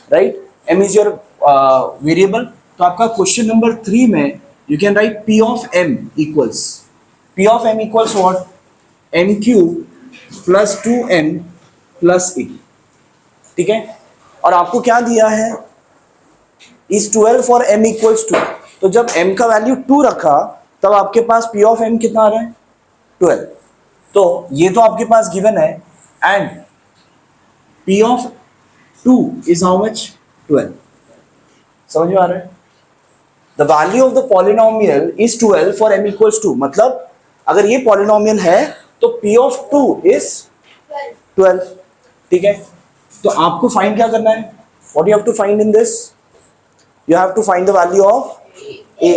Right, m is your variable. तो आपका question number 3 में you can write p of m equals what, m cube plus 2n plus a। ठीक है, और आपको क्या दिया है, इज 12 फॉर m इक्वल्स 2। तो जब m का वैल्यू 2 रखा तब आपके पास p ऑफ m कितना आ रहा है, 12। तो ये तो आपके पास गिवन है, and p of 2 is how much, 12। समझ में आ रहा है? The value of the polynomial is 12 for m equals 2। मतलब अगर ये पॉलिनोमियल है तो p ऑफ 2 इज 12। ठीक है, तो आपको फाइंड क्या करना है, what you have to find in this, you have to find the value of a।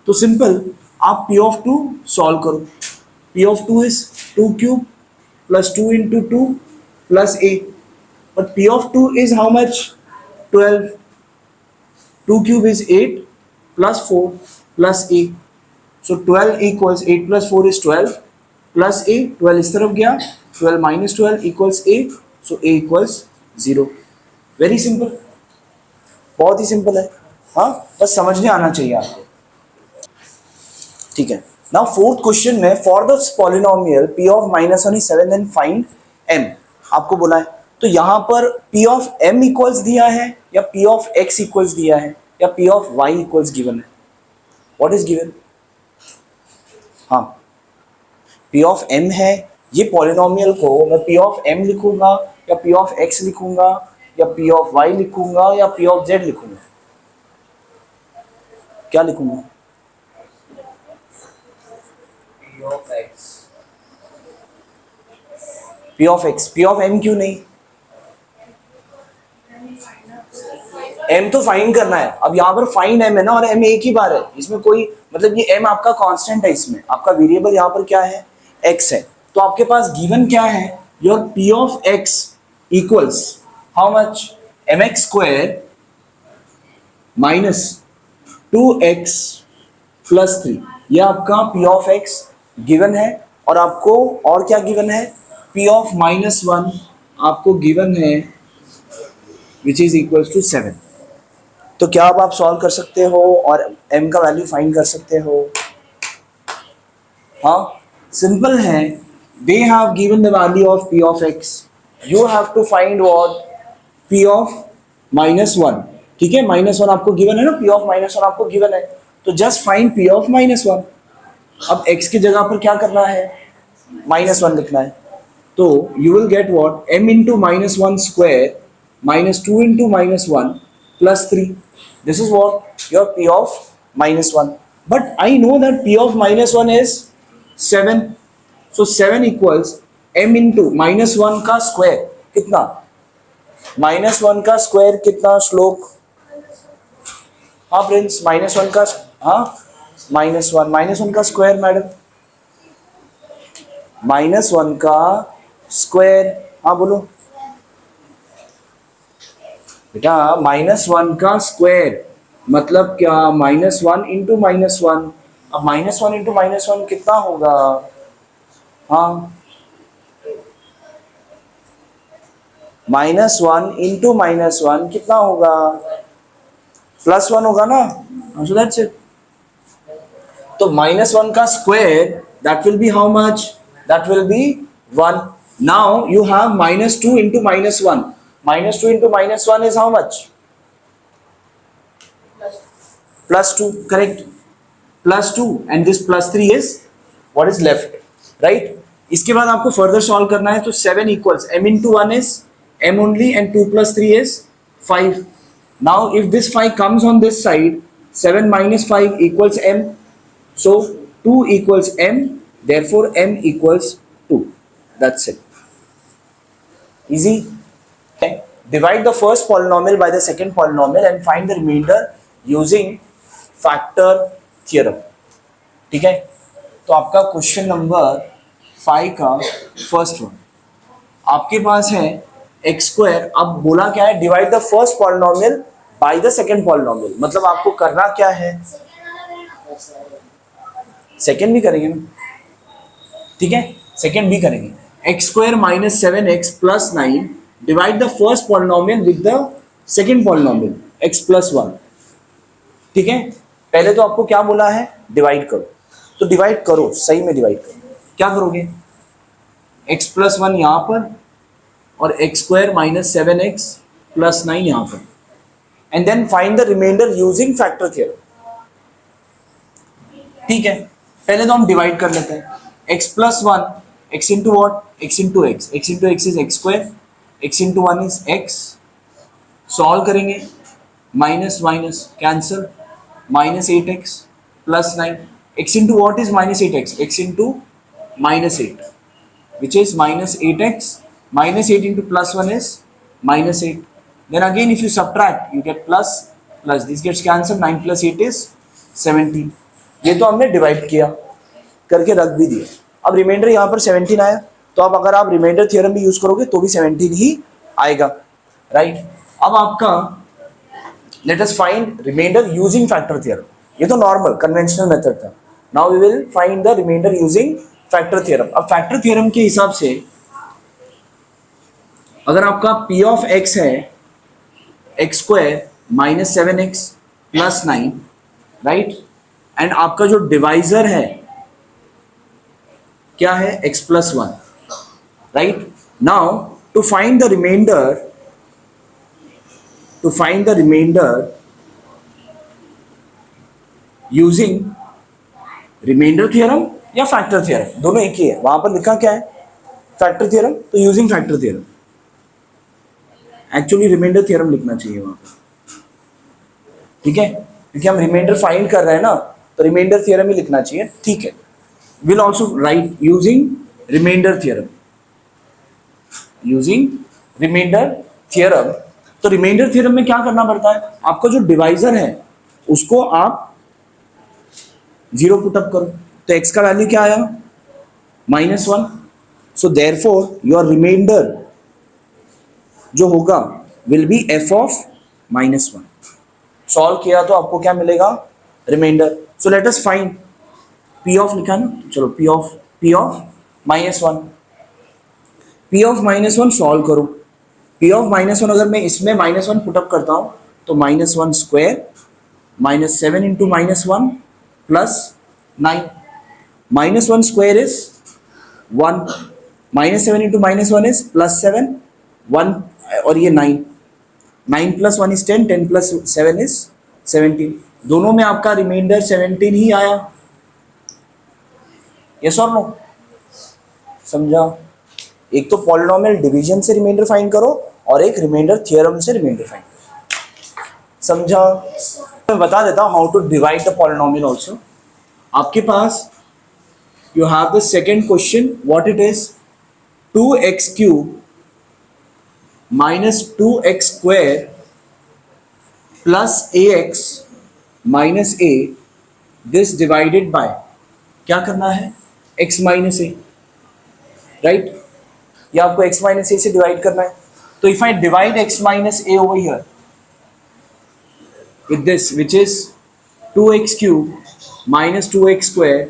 तो सिंपल, आप p ऑफ 2 सॉल्व करो। p of 2 is 2 cube plus 2 into 2 plus a, but p of 2 is how much, 12। 2 cube is 8 plus 4 plus a, so 12 equals 8 plus 4 is 12 plus a, 12 इस तरफ गया, 12 minus 12 equals a, so a equals 0। Very simple, बहुत ही simple है, हाँ, बस समझने आना चाहिए आपको। ठीक है, नाउ फोर्थ क्वेश्चन में for the polynomial p of -1 is 7 then find m आपको बोला है। तो यहाँ पर p ऑफ m इक्वल्स दिया है या p ऑफ x इक्वल्स दिया है या p of y equals given है, व्हाट इज गिवन, हाँ p ऑफ m है। ये पॉलिनोमियल को मैं p ऑफ m लिखूंगा या p ऑफ x लिखूंगा या p ऑफ y लिखूंगा या p ऑफ z लिखूंगा, क्या लिखूंगा, p of x, p of m क्यों नहीं, m तो फाइंड करना है। अब यहाँ पर फाइंड m है ना, और m एक ही बार है, इसमें कोई मतलब ये m आपका कांस्टेंट है, इसमें आपका वेरिएबल यहाँ पर क्या है, x है। तो आपके पास गिवन क्या है, your p of x equals how much, mx square minus 2x plus 3। यह आपका p ऑफ x गिवन है, और आपको और क्या गिवन है, p ऑफ -1 आपको गिवन है विच इज इक्वल्स टू 7। तो क्या अब आप सॉल्व कर सकते हो और m का वैल्यू फाइंड कर सकते हो, हाँ सिंपल है। They have given the value of p of x, you have to find what, p of -1। ठीक है, -1 आपको गिवन है ना, p ऑफ -1 आपको गिवन है, तो जस्ट फाइंड p ऑफ -1। अब x की जगह पर क्या करना है, -1 लिखना है। तो you will get what, m into -1 square -2 into -1 plus 3। This is what your p of -1, but I know that p of -1 is 7, so 7 equals m into -1 का स्क्वायर कितना, -1 का स्क्वायर कितना श्लोक, हाँ प्रिंस, -1 का, हाँ -1 का स्क्वायर मैडम, -1 का स्क्वायर, हाँ बोलो बेटा, -1 का स्क्वायर मतलब क्या, -1 इंटू -1। अब -1 इंटू -1 कितना होगा, हाँ -1 इंटू -1 कितना होगा, +1 होगा ना, सो दैट्स इट। तो -1 का square that will be how much, that will be 1। Now you have -2 into -1, -2 into -1 is how much, +2, correct, +2, and this +3 is what is left, right. इसके बाद आपको फर्दर सॉल्व करना है, तो 7 equals m into 1 is m only and 2 + 3 is 5। Now if this 5 comes on this side, 7 minus 5 equals m, so 2 equals m, therefore m equals 2, that's it, easy। Divide the first polynomial by the second polynomial and find the remainder using factor theorem। ठीक है, तो आपका question number 5 का first one आपके पास है x square. अब बोला क्या है, divide the first polynomial by the second polynomial, मतलब आपको करना क्या है, सेकंड भी करेंगे ना, ठीक है, सेकंड भी करेंगे। X square -7x + 9 divide the first polynomial with the second polynomial x plus one, ठीक है। पहले तो आपको क्या बोला है, डिवाइड करो, तो डिवाइड करो, सही में डिवाइड करो। क्या करोगे, x प्लस वन यहाँ पर और x square minus 7x plus 9 यहाँ पर, and then find the remainder using factor theorem. ठीक है, पहले तो हम डिवाइड कर लेते हैं। x plus one, x into what, x into x, x into x is x square, x into one is x, solve करेंगे, minus minus cancel, minus 8x plus 9, x into what is minus 8x, x into minus 8 which is minus 8x, minus 8 into plus 1 is minus 8. Then again if you subtract you get plus, plus this gets cancelled, 9 plus 8 is 17. ये तो हमने divide किया, करके रख भी दिया। अब reminder यहाँ पर 17 आया, तो अब अगर आप रिमाइंडर थ्योरम भी यूज करोगे तो भी 17 ही आएगा, राइट। अब आपका let us find remainder using factor theorem. ये तो नॉर्मल कन्वेंशनल मेथड था। Now we will find the remainder using factor theorem. अब फैक्टर थ्योरम के हिसाब से अगर आपका p ऑफ x है x square minus 7x plus 9, right, and आपका जो डिवाइजर है क्या है, x plus one, right. Now to find the remainder using remainder theorem या फैक्टर थ्योरम, दोनों एक ही है। वहां पर लिखा क्या है, फैक्टर थ्योरम, तो using factor theorem. Actually remainder theorem लिखना चाहिए वहां पर, ठीक है, क्योंकि हम रिमाइंडर फाइंड कर रहे हैं ना, तो रिमाइंडर थ्योरम ही लिखना चाहिए, ठीक है। Will also write using remainder theorem, using remainder theorem. तो रिमाइंडर थ्योरम में क्या करना पड़ता है, आपका जो डिवाइजर है उसको आप 0 पुटअप करो, तो x का वैल्यू क्या आया, -1। सो देयरफॉर योर रिमाइंडर जो होगा will be f of -1। Solve किया तो आपको क्या मिलेगा, remainder. So let us find p of, लिखा ना, चलो p of -1, p of -1 solve करो। p ऑफ -1 अगर मैं इसमें -1 पुटअप करता हूं तो -1 square minus 7 into -1 plus 9, -1 square is 1, -7 into -1 is plus 7, 1 और ये 9, 9 प्लस 1 इज 10, 10 प्लस 7 इज 17। दोनों में आपका रिमाइंडर 17 ही आया, यस और नो, समझा। एक तो पॉलिनोमियल डिवीजन से रिमाइंडर फाइंड करो और एक रिमाइंडर थ्योरम से रिमाइंडर फाइंड करो, समझा। मैं बता देता हूं how to divide the polynomial also. आपके पास you have the second question, what it is, 2x³ minus 2x square plus ax minus a, this divided by, क्या करना है, x माइनस a, राइट, या आपको x माइनस a से divide करना है। तो if I divide x minus a over here with this which is 2x³ minus 2x square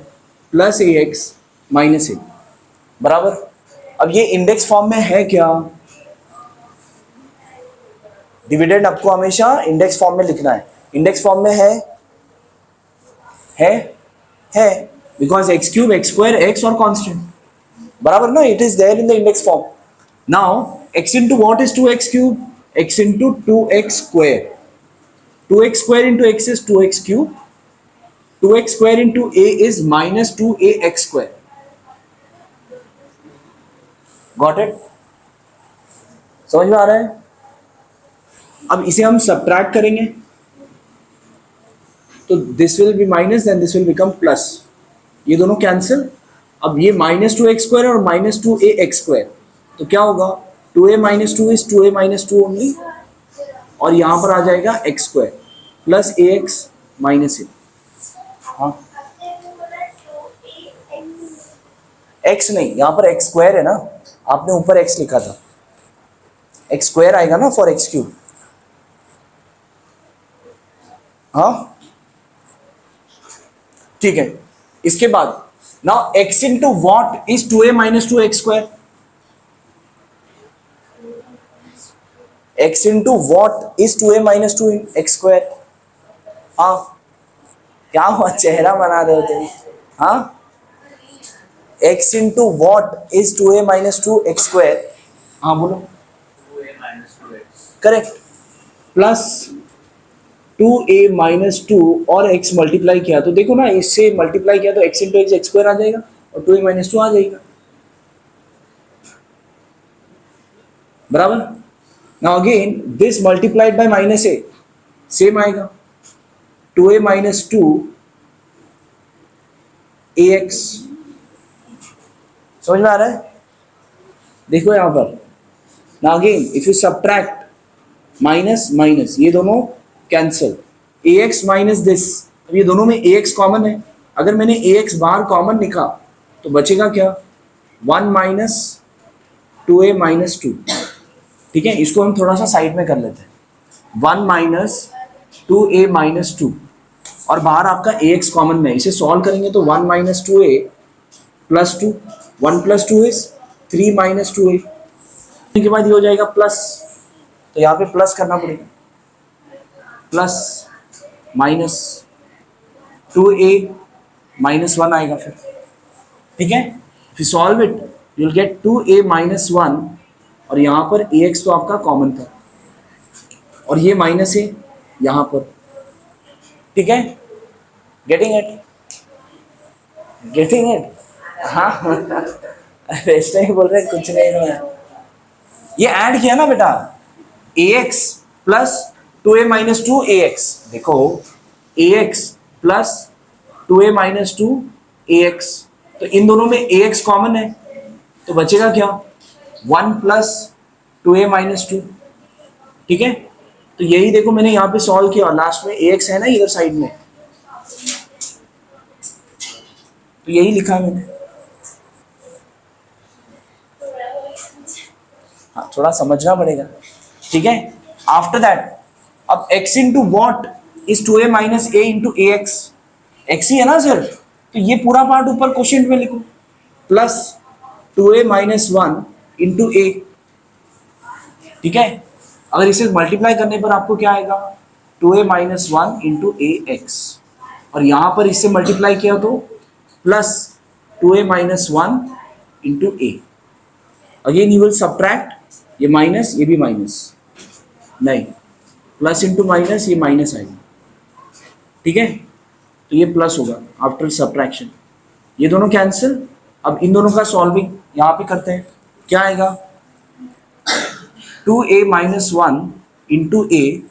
plus ax minus a बराबर। अब ये इंडेक्स फॉर्म में है क्या, डिविडेंड आपको हमेशा इंडेक्स फॉर्म में लिखना है। इंडेक्स फॉर्म में है because x³ x square x और कांस्टेंट, बराबर ना, it is there in the index form. Now x into what is 2x³, x into 2x square, 2x square into x is 2x cube, 2x square into a is minus 2ax square. Got it? समझ में आ रहा है। अब इसे हम subtract करेंगे तो this will be minus and this will become plus, ये दोनों कैंसिल। अब ये -2x स्क्वायर और -2ax स्क्वायर, तो क्या होगा, 2a minus 2 is 2a minus 2 only, और यहां पर आ जाएगा x square plus ax minus a। हाँ, x नहीं, यहां पर x स्क्वायर है ना, आपने ऊपर x लिखा था, x स्क्वायर आएगा ना फॉर x³। हाँ ठीक है। इसके बाद now x into what is 2a minus 2x square, x into what is 2a minus 2x²। हाँ, क्या हुआ, चेहरा बना रहे हो तुम? हाँ, x into what is 2a minus 2x²। हाँ बोलो, करेक्ट। प्लस 2a माइनस 2 और x मल्टीप्लाई किया तो देखो ना, इससे मल्टीप्लाई किया तो x इंटू एक्स x² आ जाएगा और 2a माइनस 2 आ जाएगा, बराबर। Now again this multiplied by minus a, same आएगा 2a माइनस 2 ax। समझ में आ रहा है? देखो यहां पर, now again if you subtract minus minus, ये दोनों कैंसिल, ax माइनस दिस, अब ये दोनों में ax कॉमन है, अगर मैंने ax बाहर कॉमन लिखा तो बचेगा क्या, 1 माइनस 2a माइनस 2। ठीक है, इसको हम थोड़ा सा साइड में कर लेते हैं, 1 माइनस 2a माइनस 2 और बाहर आपका ax कॉमन में, इसे सॉल्व करेंगे तो 1 minus 2a plus 2, 1 plus 2 is 3 minus 2a के बाद ये हो जाएगा प्लस, तो यहाँ पे प्लस करना पड़ेगा, प्लस माइनस 2a माइनस 1 आएगा फिर। ठीक है, if you solve it you will get 2a minus 1 और यहाँ पर ax तो आपका कॉमन था और ये माइनस है यहाँ पर। ठीक है, गेटिंग इट, गेटिंग इट? हाँ ऐसे ही बोल रहे कुछ नहीं है, ये ऐड किया ना बेटा, ax plus 2a minus 2 ax, देखो ax plus 2a minus 2 ax, तो इन दोनों में ax कॉमन है तो बचेगा क्या, 1 प्लस 2a माइनस 2। ठीक है, तो यही देखो मैंने यहाँ पे सॉल्व किया, लास्ट में ax है ना इधर साइड में, तो यही लिखा है मैंने। हाँ, थोड़ा समझना पड़ेगा। ठीक है, आफ्टर दैट अब x into what is 2a minus a into a x ही है ना सर, तो ये पूरा पार्ट ऊपर क्वेश्चन में लिखो, प्लस 2a माइनस 1 इंटू ए। ठीक है, अगर इसे मल्टीप्लाई करने पर आपको क्या आएगा, 2a minus 1 into a x, और यहां पर इससे मल्टीप्लाई किया तो plus 2a minus 1 into A. Again you will subtract, ये माइनस ये भी माइनस, नहीं प्लस इंटू माइनस, ये माइनस आएगा। ठीक है, तो ये प्लस होगा आफ्टर सब्ट्रैक्शन, ये दोनों कैंसिल। अब इन दोनों का सॉल्विंग यहाँ पे करते हैं, क्या आएगा, 2a minus 1 into a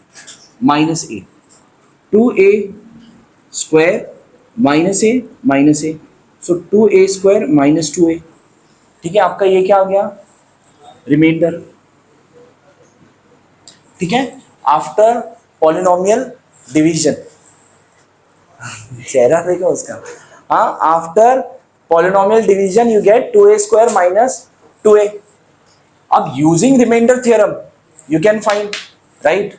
minus A, 2a square minus A, so 2a square minus 2a। ठीक है, आपका ये क्या आ गया, रिमाइंडर। ठीक है, आफ्टर पॉलिनोमियल डिवीजन चेहरा देखो उसका, हाँ, after polynomial division you get 2a square minus 2a। अब using remainder theorem you can find, right.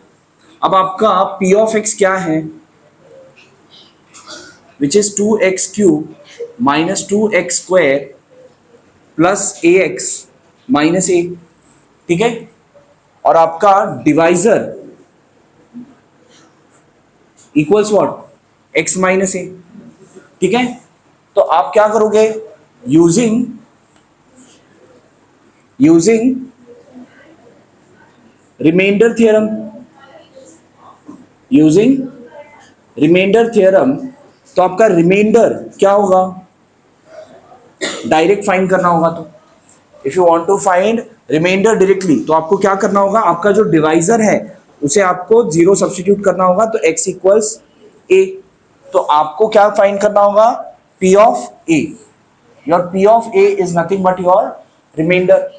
अब आपका p ऑफ x क्या है, which is 2x cube minus 2x square plus ax minus a। ठीक है, और आपका divisor equals what, x minus a। ठीक है, तो आप क्या करोगे, यूजिंग रिमाइंडर थ्योरम, तो आपका रिमाइंडर क्या होगा, डायरेक्ट फाइंड करना होगा। तो if you want to find remainder directly तो आपको क्या करना होगा, आपका जो डिवाइजर है उसे आपको 0 सब्स्टिट्यूट करना होगा, तो x इक्वल्स a। तो आपको क्या फाइंड करना होगा, p of a, your p of a is nothing but your remainder.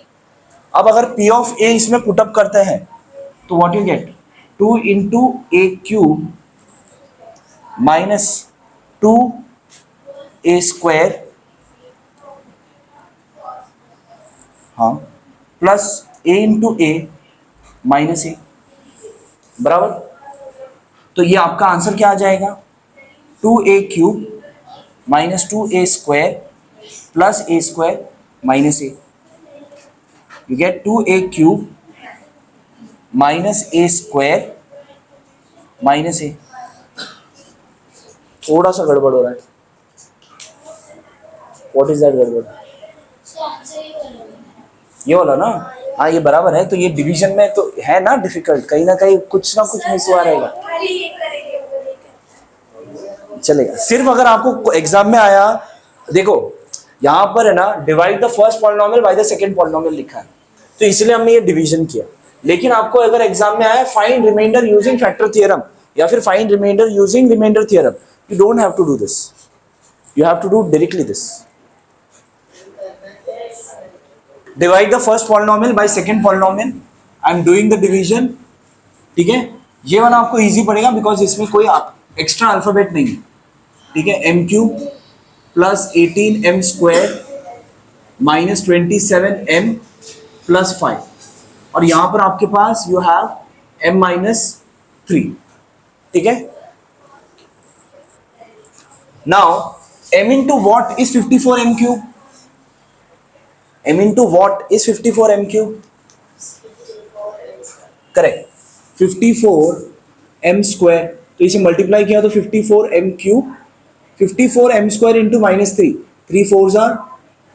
अब अगर p ऑफ a इसमें पुटअप करते हैं तो what you get, 2 into a cube minus 2a square, हाँ, plus a into a minus a, बराबर। तो ये आपका आंसर क्या आ जाएगा, 2a cube minus 2a square plus a square minus a, you get 2a cube minus a square minus a, थोड़ा सा गड़बड़ हो रहा है। व्हाट इज दैट गड़बड़? ये वाला ना, हाँ ये बराबर है। तो ये डिवीजन में तो है ना डिफिकल्ट, कहीं ना कुछ मिस हुआ रहेगा। चलेगा, सिर्फ अगर आपको एग्जाम में आया, देखो यहाँ पर है ना, divide the first polynomial by the second polynomial लिखा है, तो इसलिए हमने ये डिवीजन किया। लेकिन आपको अगर एग्जाम में आया find remainder using factor theorem या फिर find remainder using remainder theorem, you don't have to do this, you have to do directly this, divide the first polynomial by second polynomial, I am doing the division. ठीक है, ये वाला आपको easy पड़ेगा because इसमें कोई extra alphabet नहीं है। ठीक है, m cube plus 18m square minus 27m plus 5, और यहां पर आपके पास यू हैव m माइनस 3। ठीक है, now m into what is 54m cube, m into what is 54m cube, correct, 54m square, तो इसे मल्टीप्लाई किया तो 54m cube, 54m square into minus 3, 3 4s are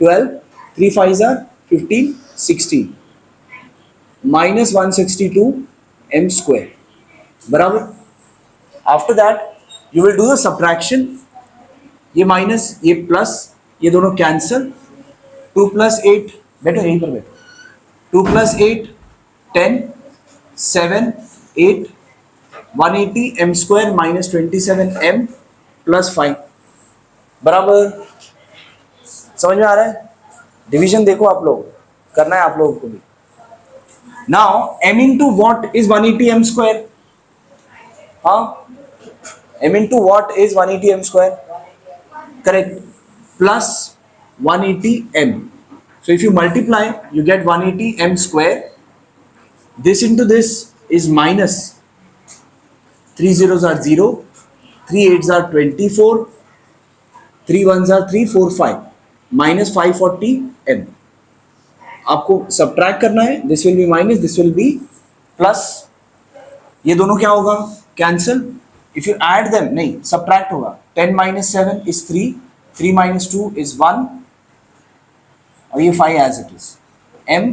12, 3 5s are 15, 16, minus 162m square, बराबर। After that you will do the subtraction, ये minus ये plus, ये दोनों cancel, 2 plus 8, बैठो यहीं पर बैठो, 2 plus 8 10, 7 8, 180m square minus 27m plus 5, बराबर। समझ में आ रहा है? डिवीजन देखो आप लोग, करना है आप लोगों को भी। Now m into what is 180m square, हाँ m into what is 180m square, correct, plus 180m, so if you multiply you get 180m square, this into this is minus 3 zeros are 0, 3 8s are 24, 3 1s are 3 4 5, minus 540m, आपको subtract करना है, this will be minus, this will be plus, ये दोनों क्या होगा, cancel, if you add them, नहीं subtract होगा, 10 minus 7 is 3, 3 minus 2 is 1, और ये 5 as it is, m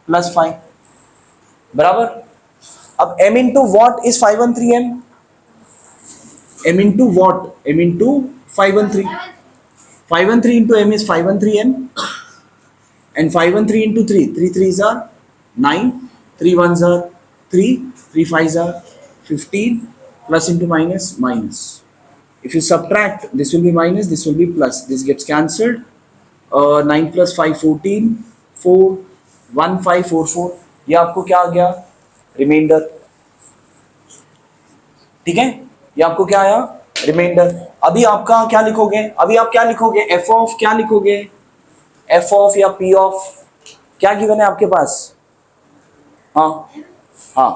plus 5, बराबर। अब m into what is 513m, m into what, m into 513, 513 into m is 513m, and 513 into 3, 3 3s are 9, 3 1s are 3, 3 5s are 15, plus into minus, minus. If you subtract, this will be minus, this will be plus, this gets cancelled, 9 plus 5 14, 4 1 5 4 4, ये आपको क्या आ गया, reminder. ठीक है, ये आपको क्या आया, रिमाइंडर। अभी आपका क्या लिखोगे, अभी आप क्या लिखोगे, एफ ऑफ क्या लिखोगे, एफ ऑफ या पी ऑफ, क्या गिवन है आपके पास, हाँ हाँ,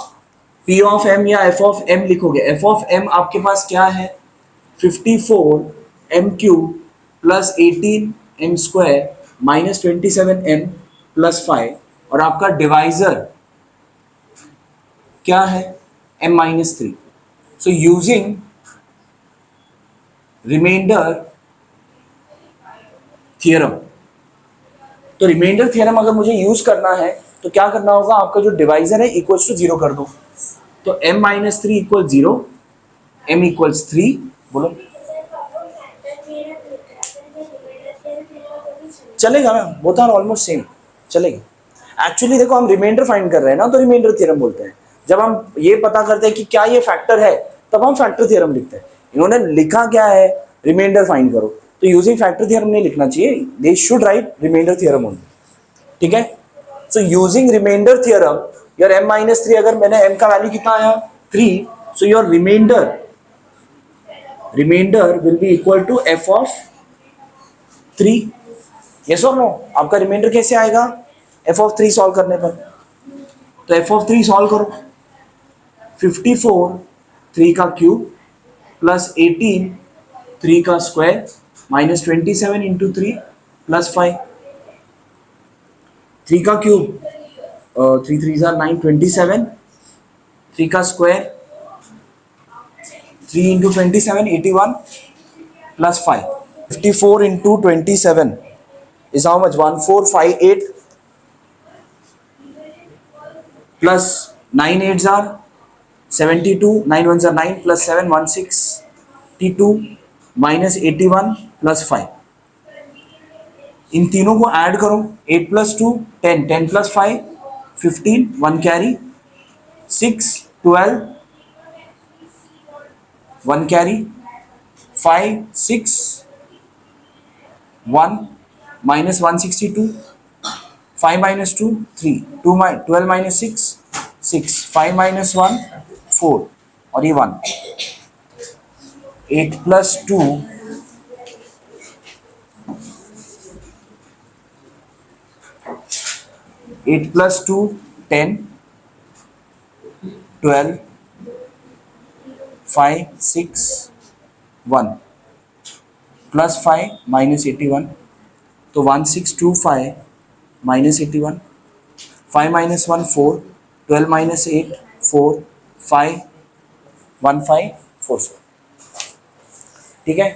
पी ऑफ एम या एफ ऑफ एम लिखोगे। एफ ऑफ एम आपके पास क्या है, 54m cube plus 18m square minus 27m plus 5, और आपका डिवाइजर क्या है, m minus 3। So using remainder theorem, तो रिमाइंडर थियरम अगर मुझे यूज करना है तो क्या करना होगा, आपका जो डिवाइजर है इक्वल्स टू 0 कर दो, तो m minus 3 equal 0, m equals 3, बोलो चलेगा ना, बोथ आर ऑलमोस्ट सेम, चलेगा। एक्चुअली देखो हम रिमाइंडर फाइंड कर रहे हैं ना, तो रिमाइंडर थ्योरम बोलते हैं। जब हम ये पता करते हैं कि क्या ये फैक्टर है, तब हम फैक्टर थ्योरम लिखते हैं। इन्होंने लिखा क्या है, रिमाइंडर फाइंड करो, तो यूजिंग फैक्टर थ्योरम नहीं लिखना चाहिए, they should write remainder theorem only. ठीक है, so using remainder theorem, your m minus 3, अगर मैंने m का वैल्यू कितना आया 3, so your remainder will be equal to f of 3। Yes और नो, आपका रिमाइंडर कैसे आएगा, f ऑफ 3 सॉल्व करने पर, तो f ऑफ 3 सॉल्व करो, 54 3 का क्यूब प्लस 18 3 का स्क्वायर माइनस 27 इंटू 3 प्लस 5, 3 का क्यूब 3 3 9 27 3 का square 3 into 27 81 plus 5 54 into 27 is how much 1458 plus 9 8s are 72 9 1s are 9 plus 7 162 minus 81 plus 5 इन तीनों को ऐड करो 8 plus 2 10 10 plus 5 15 1 carry 6 12 1 carry 5 6 1 minus 162 5 minus 2 3 2 12 minus 6 6 5 minus 1 4 और ये 1 8 plus 2 8 plus 2 10 12 5 6 1 plus 5 minus 81 तो 1625 minus 81 5 minus 1 4 12 minus 8 4 5 1 5 4 4 ठीक है।